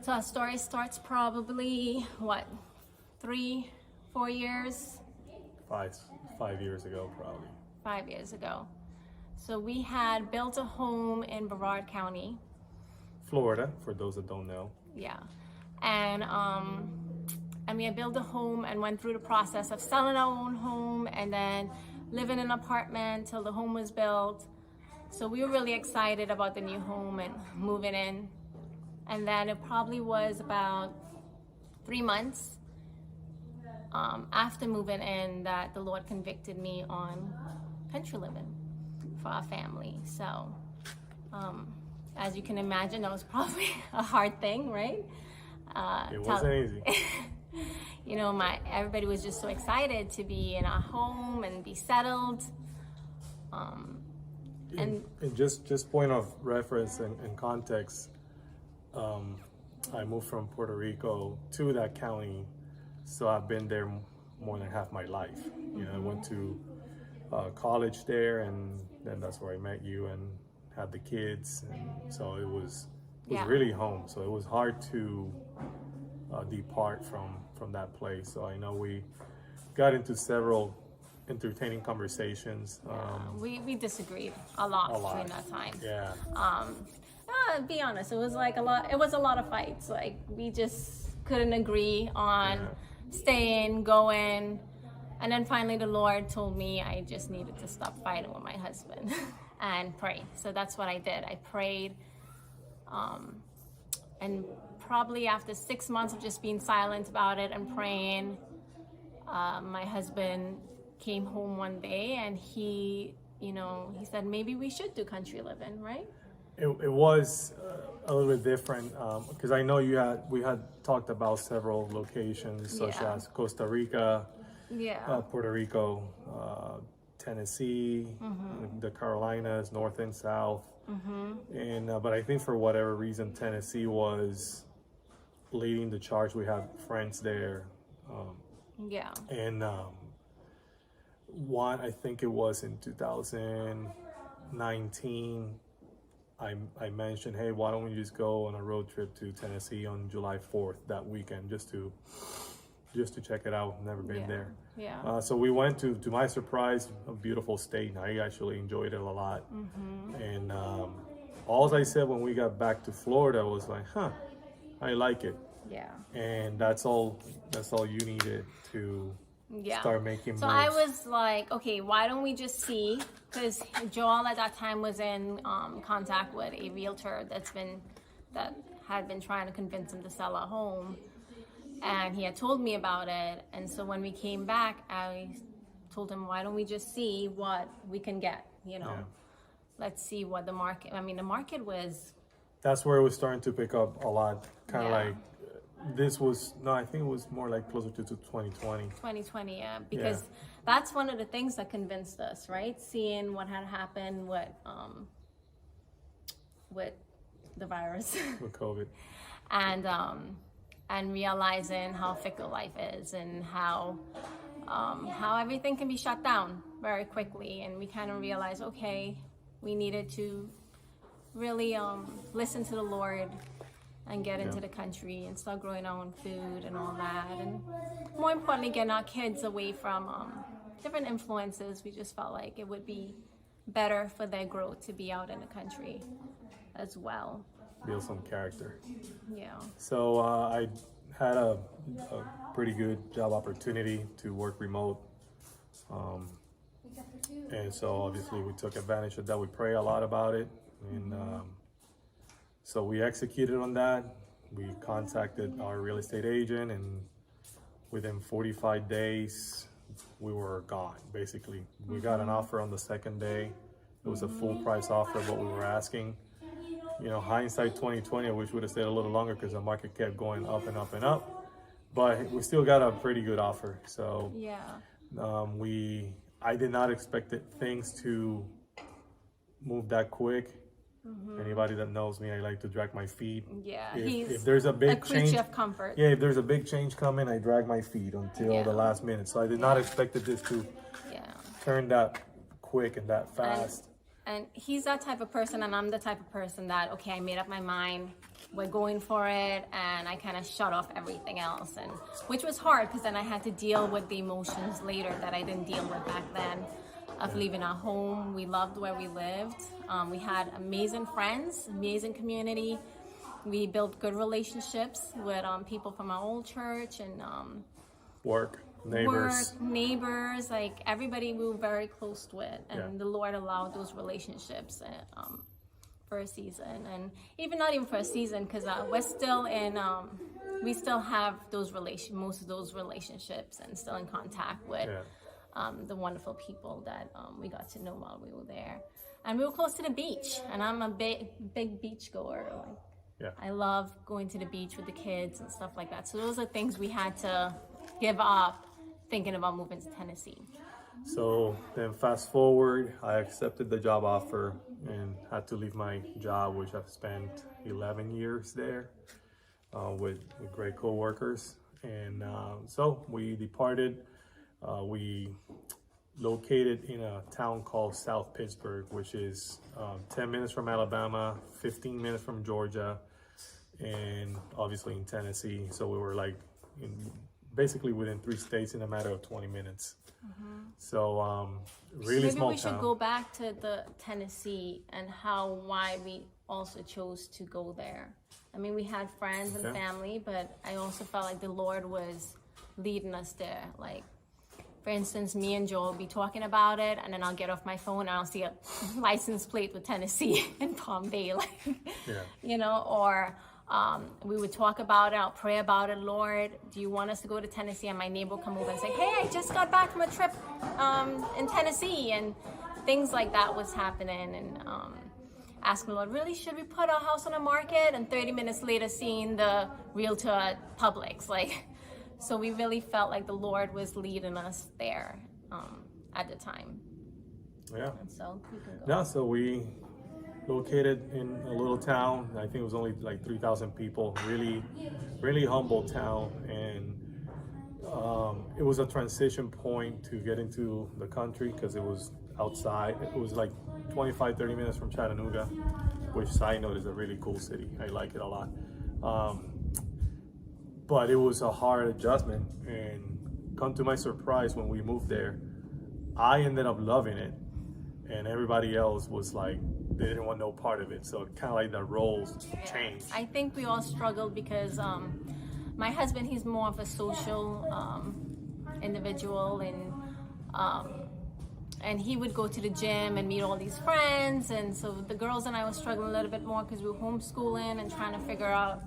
So our story starts probably, what, 3, 4 years? 5 years ago, probably. 5 years ago. So we had built a home in Brevard County. Florida, for those that don't know. Yeah. And we had built a home and went through the process of selling our own home and then living in an apartment till the home was built. So we were really excited about the new home and moving in. And then it probably was about 3 months after moving in that the Lord convicted me on country living for our family. So as you can imagine, that was probably a hard thing, right? It wasn't easy. You know, everybody was just so excited to be in our home and be settled. And just point of reference and context, I moved from Puerto Rico to that county, so I've been there more than half my life. You know, I went to college there, and then that's where I met you and had the kids, and so it was really home. So it was hard to depart from that place. So I know we got into several entertaining conversations. We disagreed a lot during that time. Yeah. Be honest, it was like a lot of fights. Like we just couldn't agree on staying, going. And then finally the Lord told me I just needed to stop fighting with my husband and pray. So that's what I did. I prayed. And probably after 6 months of just being silent about it and praying, my husband came home one day and he said, maybe we should do country living, right? It was a little bit different because I know we had talked about several locations such as Costa Rica, Puerto Rico, Tennessee, the Carolinas, North and South, and but I think for whatever reason Tennessee was leading the charge. We had friends there, and I think it was in 2019. I mentioned, hey, why don't we just go on a road trip to Tennessee on July 4th that weekend just to check it out. Never been there. Yeah. So we went to my surprise, a beautiful state. I actually enjoyed it a lot. And all I said when we got back to Florida was like, I like it. Yeah. And that's all you needed to start making moves. So I was like, okay, why don't we just see? Because Joel at that time was in contact with a realtor that had been trying to convince him to sell a home, and he had told me about it. And so when we came back, I told him, why don't we just see what we can get? Let's see what the market. I mean, the market was. That's where it was starting to pick up a lot. Kind of like. This was, I think it was more like closer to 2020. 2020, yeah, because that's one of the things that convinced us, right? Seeing what had happened with the virus, with COVID, and realizing how fickle life is and how everything can be shut down very quickly, and we kind of realized, okay, we needed to really listen to the Lord and get into the country and start growing our own food and all that, and more importantly, getting our kids away from different influences. We just felt like it would be better for their growth to be out in the country as well. Build some character. Yeah. So I had a pretty good job opportunity to work remote, and so obviously we took advantage of that. We pray a lot about it, and so we executed on that. We contacted our real estate agent, and within 45 days, we were gone, basically. We got an offer on the second day. It was a full price offer of what we were asking. Hindsight 2020, I wish we would have stayed a little longer because the market kept going up and up and up. But we still got a pretty good offer. So I did not expect things to move that quick. Anybody that knows me, I like to drag my feet. Yeah, if there's a big creature change of comfort. Yeah, if there's a big change coming, I drag my feet until the last minute. So I did not expect this to turn that quick and that fast. And he's that type of person, and I'm the type of person that, okay, I made up my mind, we're going for it, and I kind of shut off everything else, and which was hard because then I had to deal with the emotions later that I didn't deal with back then, of leaving our home. We loved where we lived. We had amazing friends, amazing community. We built good relationships with people from our old church and neighbors, like everybody we were very close with, and the Lord allowed those relationships for a season, and even not even for a season, because we're still in, we still have most of those relationships, and still in contact with the wonderful people that we got to know while we were there, and we were close to the beach, and I'm a big beach goer. I love going to the beach with the kids and stuff like that. So those are things we had to give up thinking about moving to Tennessee. So then fast forward, I accepted the job offer and had to leave my job, which I've spent 11 years there with great co-workers. And so we departed. We located in a town called South Pittsburgh, which is 10 minutes from Alabama, 15 minutes from Georgia, and obviously in Tennessee. So we were like basically within 3 states in a matter of 20 minutes. So really small town. Maybe we should go back to the Tennessee and why we also chose to go there. I mean, we had friends and family, but I also felt like the Lord was leading us there. Like, for instance, me and Joe will be talking about it, and then I'll get off my phone and I'll see a license plate with Tennessee in Palm Bay, like, you know, or we would talk about it, I'll pray about it. Lord, do you want us to go to Tennessee? And my neighbor will come over and say, hey, I just got back from a trip in Tennessee, and things like that was happening, and asking the Lord, really, should we put our house on the market? And 30 minutes later, seeing the realtor at Publix, like, so we really felt like the Lord was leading us there at the time. And so we can go. So we located in a little town. I think it was only like 3,000 people. Really humble town, and it was a transition point to get into the country because it was outside. It was like 25-30 minutes from Chattanooga, which, side note, is a really cool city. I like it a lot. But it was a hard adjustment, and come to my surprise, when we moved there, I ended up loving it, and everybody else was like, they didn't want no part of it. So kind of like the roles changed. I think we all struggled because my husband, he's more of a social individual, and he would go to the gym and meet all these friends, and so the girls and I were struggling a little bit more because we were homeschooling and trying to figure out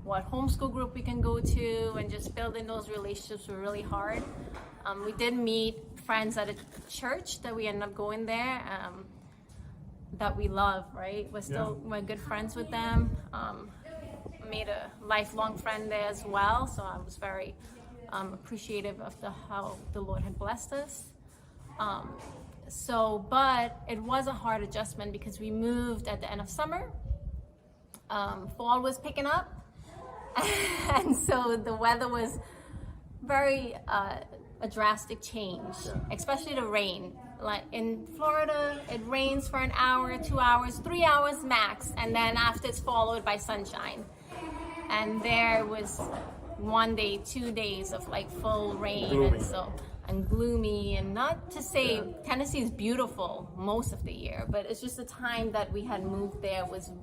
what homeschool group we can go to, and just building those relationships were really hard. We did meet friends at a church that we ended up going there, that we love, right? We're good friends with them. Made a lifelong friend there as well, so I was very appreciative of how the Lord had blessed us. But it was a hard adjustment because we moved at the end of summer. Fall was picking up, and so the weather was very a drastic change, especially the rain. Like in Florida, it rains for an hour, 2 hours, 3 hours max, and then after it's followed by sunshine. And there was 1 day, 2 days of like full rain, and gloomy. And not to say Tennessee is beautiful most of the year, but it's just the time that we had moved there was a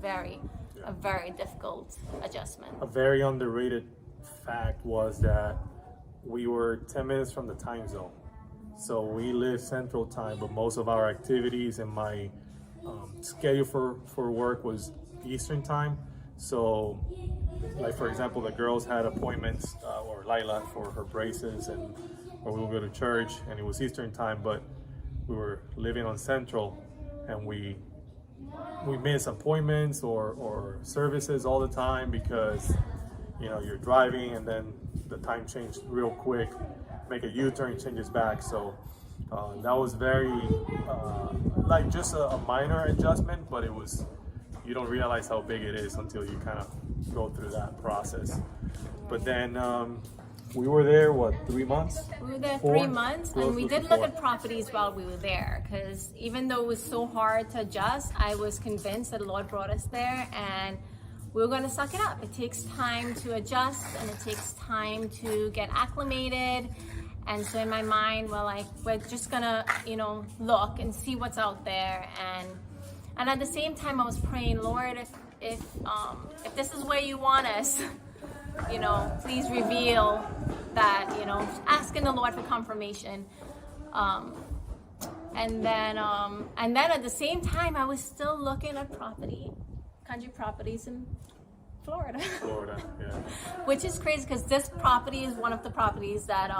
very difficult adjustment. A very underrated fact was that we were 10 minutes from the time zone. So we live Central Time, but most of our activities and my schedule for work was Eastern Time. So, like, for example, the girls had appointments, or Lila for her braces, or we would go to church, and it was Eastern Time, but we were living on Central, and we miss appointments or services all the time because, you know, you're driving and then the time changed real quick, make a U-turn, changes back. So that was very like just a minor adjustment, but it was, you don't realize how big it is until you kind of go through that process. But then we were there, what, 3 months? We were there 3 4? months, Close and we to did 4. look at properties while we were there, because even though it was so hard to adjust, I was convinced that the Lord brought us there, and we were going to suck it up. It takes time to adjust, and it takes time to get acclimated. And so in my mind, we're just gonna, look and see what's out there. And at the same time, I was praying, Lord, if this is where you want us, please reveal that, asking the Lord for confirmation. And then at the same time, I was still looking at country properties in Florida. Yeah. Which is crazy, because this property is one of the properties that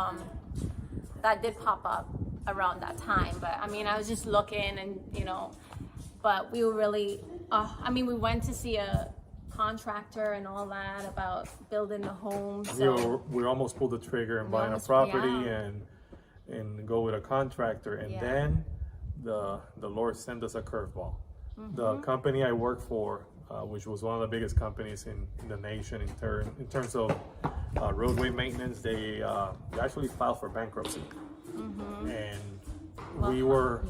did pop up around that time. But I mean, I was just looking, and but we were really, we went to see a contractor and all that about building the home. So We almost pulled the trigger and buying a property and go with a contractor, and then the Lord sent us a curveball. The company I work for, which was one of the biggest companies in the nation in terms of roadway maintenance, they actually filed for bankruptcy. And we were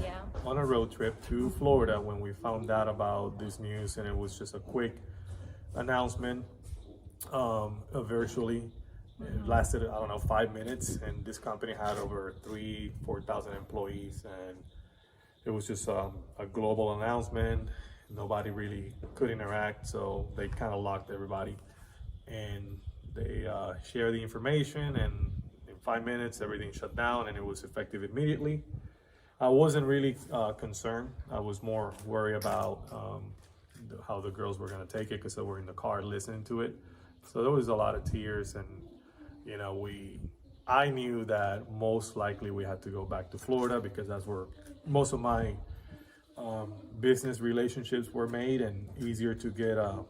on a road trip to Florida when we found out about this news, and it was just a quick announcement virtually. It lasted, 5 minutes, and this company had over 4,000 employees, and it was just a global announcement. Nobody really could interact, so they kind of locked everybody, and they shared the information, and in 5 minutes everything shut down, and it was effective immediately. I wasn't really concerned. I was more worried about how the girls were going to take it, because they were in the car listening to it. So there was a lot of tears, and I knew that most likely we had to go back to Florida, because that's where most of my business relationships were made, and easier to get a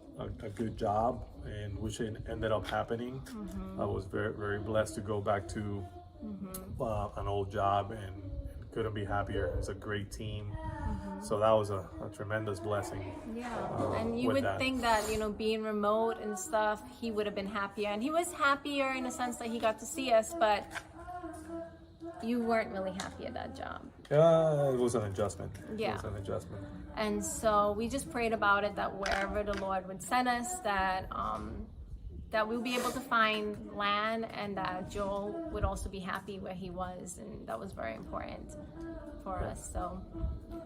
good job, and which ended up happening. I was very, very blessed to go back to an old job, and couldn't be happier. It's a great team. So that was a tremendous blessing. Yeah, and you would think that, being remote and stuff, he would have been happier. And he was happier in the sense that he got to see us, but you weren't really happy at that job. It was an adjustment. Yeah. It was an adjustment. And so we just prayed about it, that wherever the Lord would send us, that we'll be able to find land, and that Joel would also be happy where he was, and that was very important for us. So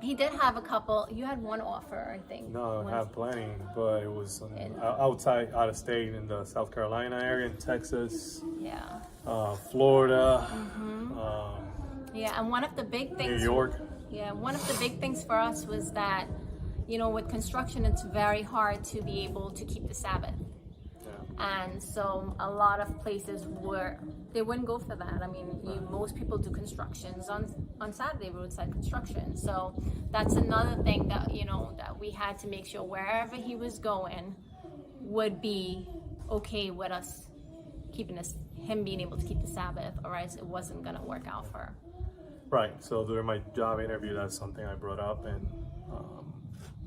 he did have a couple. You had one offer, I think. No, I have plenty, but it was out of state, in the South Carolina area, in Texas, Florida, and one of the big things, New York. Yeah, one of the big things for us was that, with construction, it's very hard to be able to keep the Sabbath. And so a lot of places they wouldn't go for that. I mean, most people do constructions on Saturday, roadside construction. So that's another thing that, that we had to make sure wherever he was going would be okay with us him being able to keep the Sabbath, or else it wasn't going to work out for her. Right. So during my job interview, that's something I brought up, and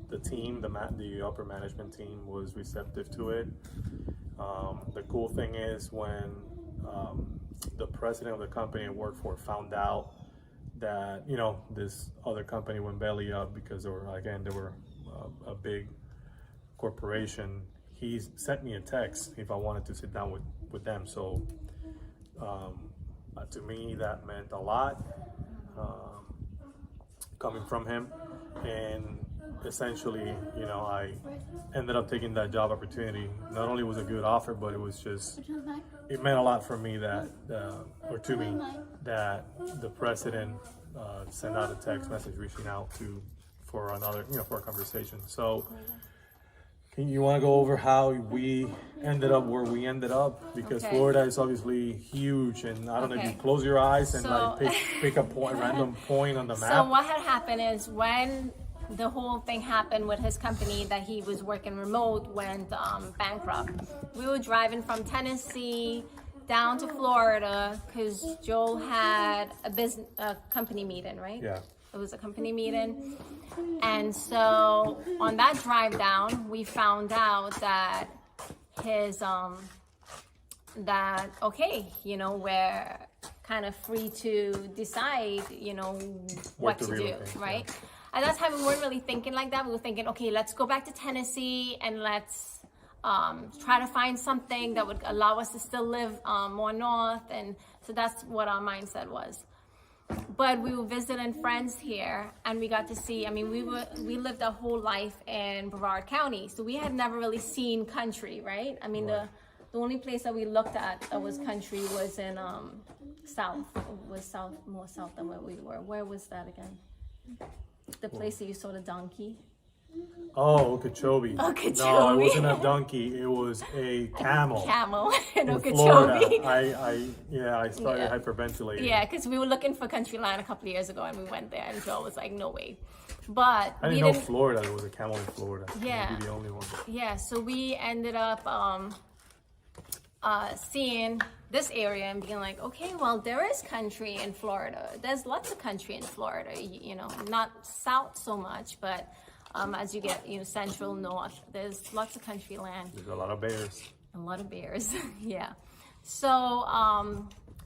the team, the upper management team, was receptive to it. The cool thing is, when the president of the company I worked for found out that this other company went belly up, because they were a big corporation, he sent me a text if I wanted to sit down with them. So to me, that meant a lot coming from him, and essentially, I ended up taking that job opportunity. Not only was it a good offer, but it meant a lot for me that the president sent out a text message reaching out for a conversation. So you want to go over how we ended up where we ended up? Because Florida is obviously huge, and I don't know if you close your eyes and pick a random point on the map. So what had happened is, when the whole thing happened with his company that he was working remote went bankrupt, we were driving from Tennessee down to Florida, because Joel had a company meeting, right? Yeah. It was a company meeting. And so on that drive down, we found out that his that, okay, you know, we're kind of free to decide, you know, what to do, right? Yeah. At that time, we weren't really thinking like that. We were thinking, okay, let's go back to Tennessee and let's try to find something that would allow us to still live more north. And so that's what our mindset was. But we were visiting friends here, and we got to see, I mean, we lived our whole life in Brevard County, so we had never really seen country, right? I mean, the only place that we looked at that was country was in more south than where we were. Where was that again? The place that you saw the donkey? Oh, Okeechobee. Okeechobee. No, it wasn't a donkey. It was a camel. Camel in Okeechobee. Florida. I started hyperventilating. Yeah, because we were looking for Countryland a couple of years ago, and we went there, and Joel was like, "No way." But I didn't know Florida. There was a camel in Florida. Yeah. Maybe the only one. Yeah. So we ended up seeing this area and being like, okay, well, there is country in Florida. There's lots of country in Florida. You know, not south so much, but. As you get, you know, central, north, there's lots of country land. There's a lot of bears. A lot of bears, yeah. So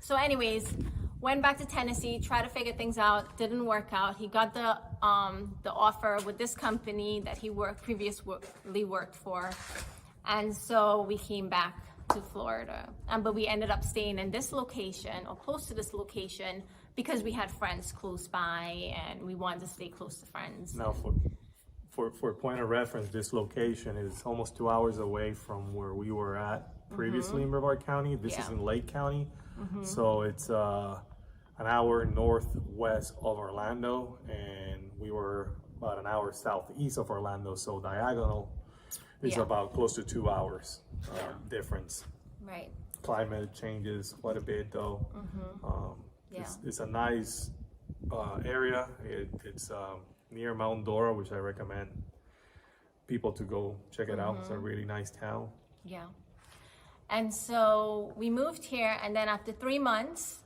anyways, went back to Tennessee, tried to figure things out, didn't work out. He got the offer with this company that he previously worked for. And so we came back to Florida. But we ended up staying in this location or close to this location because we had friends close by and we wanted to stay close to friends. Now, for point of reference, this location is almost 2 hours away from where we were at previously in Brevard County. This is in Lake County. So it's an hour northwest of Orlando, and we were about an hour southeast of Orlando. So diagonal is about close to 2 hours difference. Right. Climate changes quite a bit though. It's a nice area. It's near Mount Dora, which I recommend people to go check it out. It's a really nice town. Yeah. And so we moved here, and then after 3 months,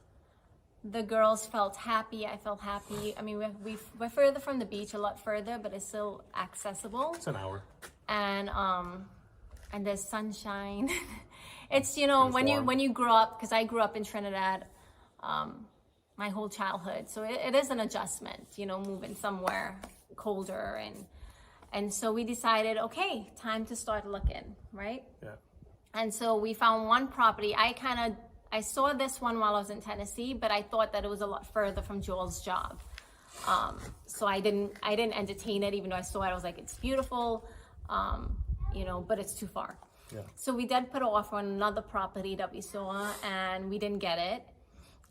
the girls felt happy. I felt happy. I mean, we're further from the beach, a lot further, but it's still accessible. It's an hour. And there's sunshine. It's, you know, when you grow up, because I grew up in Trinidad, my whole childhood. So it is an adjustment, you know, moving somewhere colder. And so we decided, okay, time to start looking, right? Yeah. And so we found one property. I saw this one while I was in Tennessee, but I thought that it was a lot further from Joel's job. So I didn't entertain it, even though I saw it. I was like, it's beautiful, you know, but it's too far. Yeah. So we did put an offer on another property that we saw, and we didn't get it.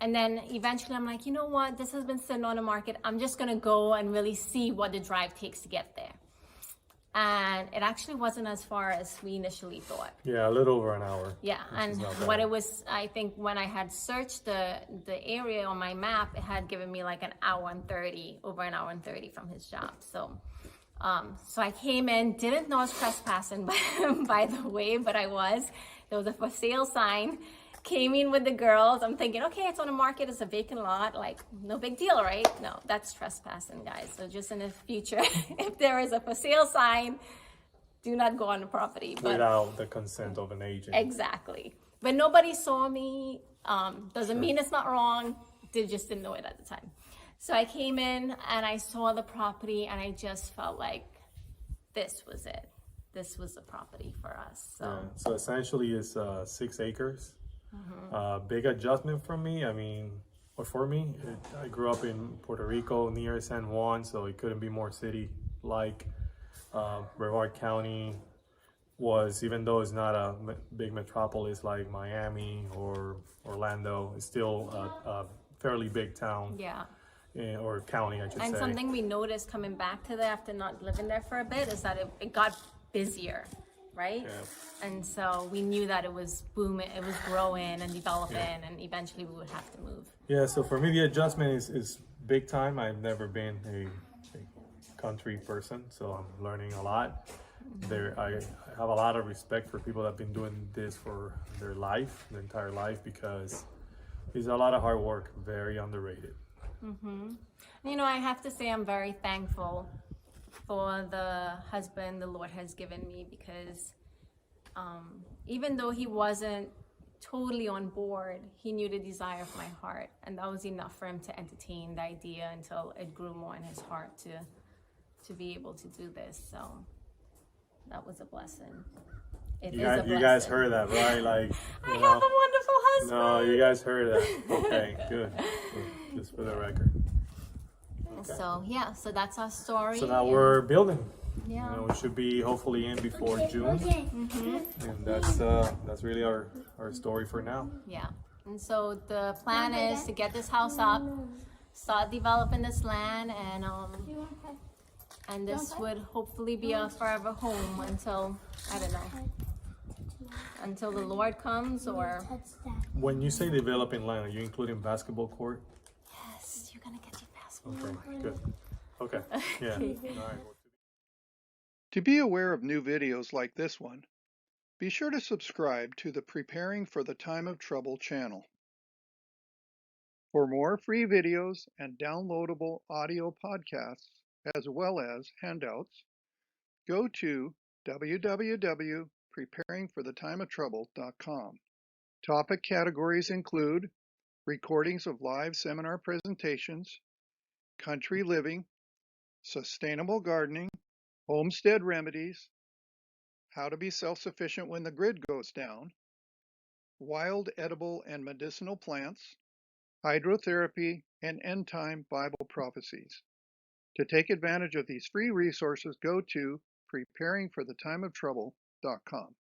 And then eventually I'm like, you know what? This has been sitting on the market. I'm just going to go and really see what the drive takes to get there. And it actually wasn't as far as we initially thought. Yeah, a little over an hour. Yeah, and what it was, I think when I had searched the area on my map, it had given me like an hour and 30, over an hour and 30 from his job. So I came in, didn't know I was trespassing, by the way, but I was. There was a for sale sign. Came in with the girls. I'm thinking, okay, it's on the market. It's a vacant lot. Like, no big deal, right? No, that's trespassing, guys. So just in the future, if there is a for sale sign, do not go on the property. Without the consent of an agent. Exactly. But nobody saw me. Doesn't mean it's not wrong. They just didn't know it at the time. So I came in and I saw the property and I just felt like this was it. This was the property for us. So essentially it's 6 acres. Big adjustment for me. I mean, I grew up in Puerto Rico near San Juan, so it couldn't be more city-like. Brevard County was, even though it's not a big metropolis like Miami or Orlando, it's still a fairly big town. Yeah. Or county, I should say. And something we noticed coming back to there after not living there for a bit is that it got busier. Right? Yeah. And so we knew that it was booming, it was growing and developing, and eventually we would have to move. Yeah, so for me, the adjustment is big time. I've never been a country person, so I'm learning a lot. I have a lot of respect for people that have been doing this for their entire life, because it's a lot of hard work, very underrated. You know, I have to say I'm very thankful for the husband the Lord has given me, because even though he wasn't totally on board. He knew the desire of my heart, and that was enough for him to entertain the idea until it grew more in his heart to be able to do this. So that was a blessing. It is a blessing. You guys heard that, right? Like, I have a wonderful husband. No, you guys heard that. Okay, good. Just for the record. Okay. So yeah, so that's our story. So now we're building. Yeah. You know, we should be hopefully in before June. And that's really our story for now. Yeah. And so the plan is to get this house up, start developing this land, and this would hopefully be a forever home until, I don't know, until the Lord comes, or... When you say developing land, are you including basketball court? Yes, you're gonna get your basketball court. Okay, good. Okay, yeah. All right. To be aware of new videos like this one, be sure to subscribe to the Preparing for the Time of Trouble channel. For more free videos and downloadable audio podcasts, as well as handouts, go to www.preparingforthetimeoftrouble.com. Topic categories include recordings of live seminar presentations, country living, sustainable gardening, homestead remedies, how to be self-sufficient when the grid goes down, wild edible and medicinal plants, hydrotherapy, and end-time Bible prophecies. To take advantage of these free resources, go to preparingforthetimeoftrouble.com.